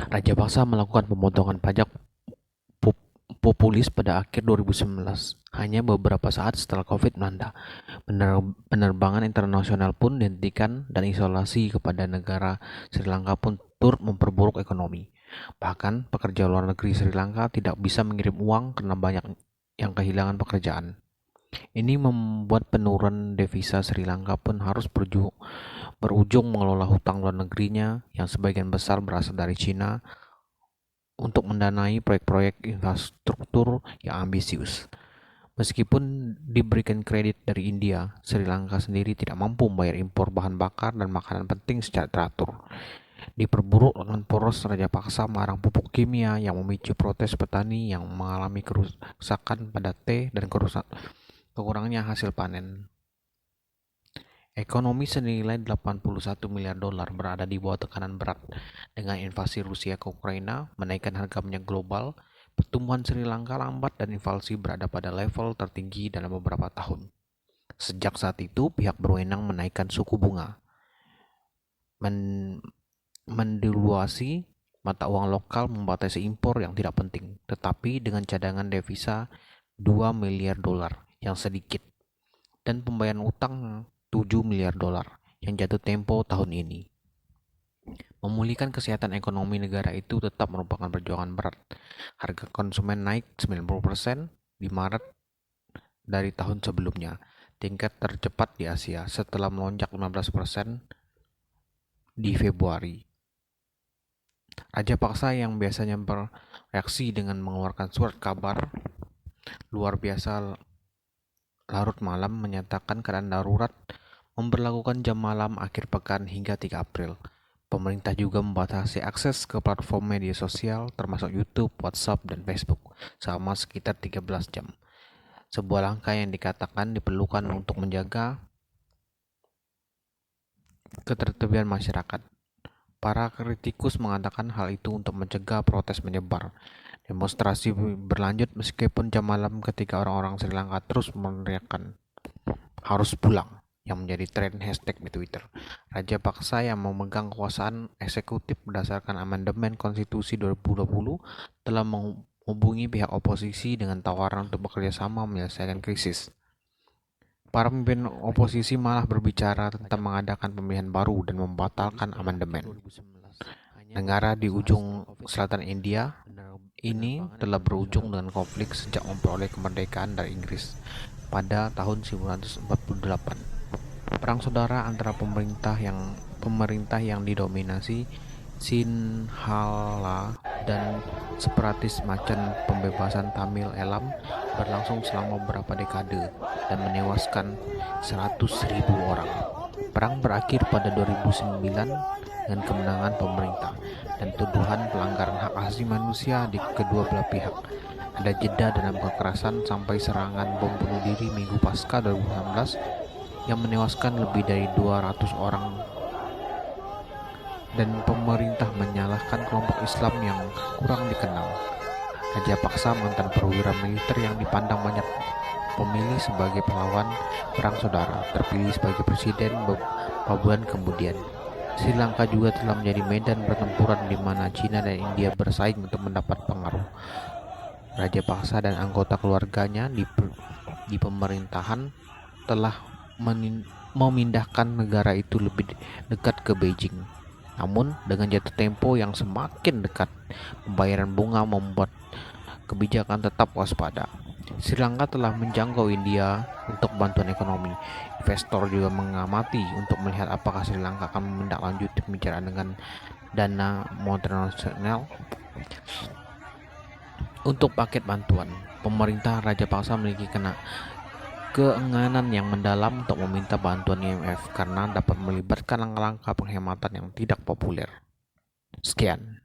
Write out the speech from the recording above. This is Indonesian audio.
Raja Paksa melakukan pemotongan pajak populis pada akhir 2019, hanya beberapa saat setelah COVID melanda. Penerbangan internasional pun dihentikan dan isolasi kepada negara Sri Lanka pun turut memperburuk ekonomi. Bahkan pekerja luar negeri Sri Lanka tidak bisa mengirim uang karena banyak yang kehilangan pekerjaan. Ini membuat penurunan devisa Sri Lanka pun harus berujung mengelola hutang luar negerinya yang sebagian besar berasal dari Cina untuk mendanai proyek-proyek infrastruktur yang ambisius. Meskipun diberikan kredit dari India, Sri Lanka sendiri tidak mampu membayar impor bahan bakar dan makanan penting secara teratur. Diperburuk dengan poros Raja Paksa melarang pupuk kimia yang memicu protes petani yang mengalami kerusakan pada teh dan kekurangnya hasil panen. Ekonomi senilai 81 miliar dolar berada di bawah tekanan berat. Dengan invasi Rusia ke Ukraina menaikkan harga minyak global, pertumbuhan Sri Lanka lambat dan inflasi berada pada level tertinggi dalam beberapa tahun. Sejak saat itu, pihak berwenang menaikkan suku bunga, mendevaluasi mata uang lokal, membatasi impor yang tidak penting, tetapi dengan cadangan devisa 2 miliar dolar yang sedikit dan pembayaran utang 7 miliar dolar yang jatuh tempo tahun ini. Memulihkan kesehatan ekonomi negara itu tetap merupakan perjuangan berat. Harga konsumen naik 90% di Maret dari tahun sebelumnya, tingkat tercepat di Asia setelah melonjak 15% di Februari. Raja Paksa yang biasanya bereaksi dengan mengeluarkan surat kabar luar biasa larut malam menyatakan keadaan darurat, memberlakukan jam malam akhir pekan hingga 3 April. Pemerintah juga membatasi akses ke platform media sosial termasuk YouTube, WhatsApp, dan Facebook selama sekitar 13 jam. Sebuah langkah yang dikatakan diperlukan untuk menjaga ketertiban masyarakat. Para kritikus mengatakan hal itu untuk mencegah protes menyebar. Demonstrasi berlanjut meskipun jam malam ketika orang-orang Sri Lanka terus meneriakkan harus pulang yang menjadi tren hashtag di Twitter. Raja Paksa yang memegang kekuasaan eksekutif berdasarkan amandemen konstitusi 2020 telah menghubungi pihak oposisi dengan tawaran untuk bekerja sama menyelesaikan krisis. Para pemimpin oposisi malah berbicara tentang mengadakan pemilihan baru dan membatalkan amandemen. Negara di ujung selatan India ini telah berujung dengan konflik sejak memperoleh kemerdekaan dari Inggris pada tahun 1948. Perang saudara antara pemerintah yang didominasi Sinhala dan separatis Macan Pembebasan Tamil Elam berlangsung selama beberapa dekade dan menewaskan 100.000 orang. Perang berakhir pada 2009 dengan kemenangan pemerintah dan tuduhan pelanggaran hak asasi manusia di kedua belah pihak. Ada jeda dalam kekerasan sampai serangan bom bunuh diri Minggu Pasca 2019 yang menewaskan lebih dari 200 orang dan pemerintah menyalahkan kelompok Islam yang kurang dikenal. Raja Paksa mantan perwira militer yang dipandang banyak pemilih sebagai pahlawan perang saudara, terpilih sebagai presiden beberapa bulan kemudian. Sri Lanka juga telah menjadi medan pertempuran di mana China dan India bersaing untuk mendapat pengaruh. Raja Paksa dan anggota keluarganya di pemerintahan telah memindahkan negara itu lebih dekat ke Beijing. Namun dengan jatuh tempo yang semakin dekat, pembayaran bunga membuat kebijakan tetap waspada. Sri Lanka telah menjangkau India untuk bantuan ekonomi. Investor juga mengamati untuk melihat apakah Sri Lanka akan menindaklanjuti pembicaraan dengan Dana Moneter Internasional untuk paket bantuan. Pemerintah Raja Paksa memiliki keenganan yang mendalam untuk meminta bantuan IMF karena dapat melibatkan langkah-langkah penghematan yang tidak populer. Sekian.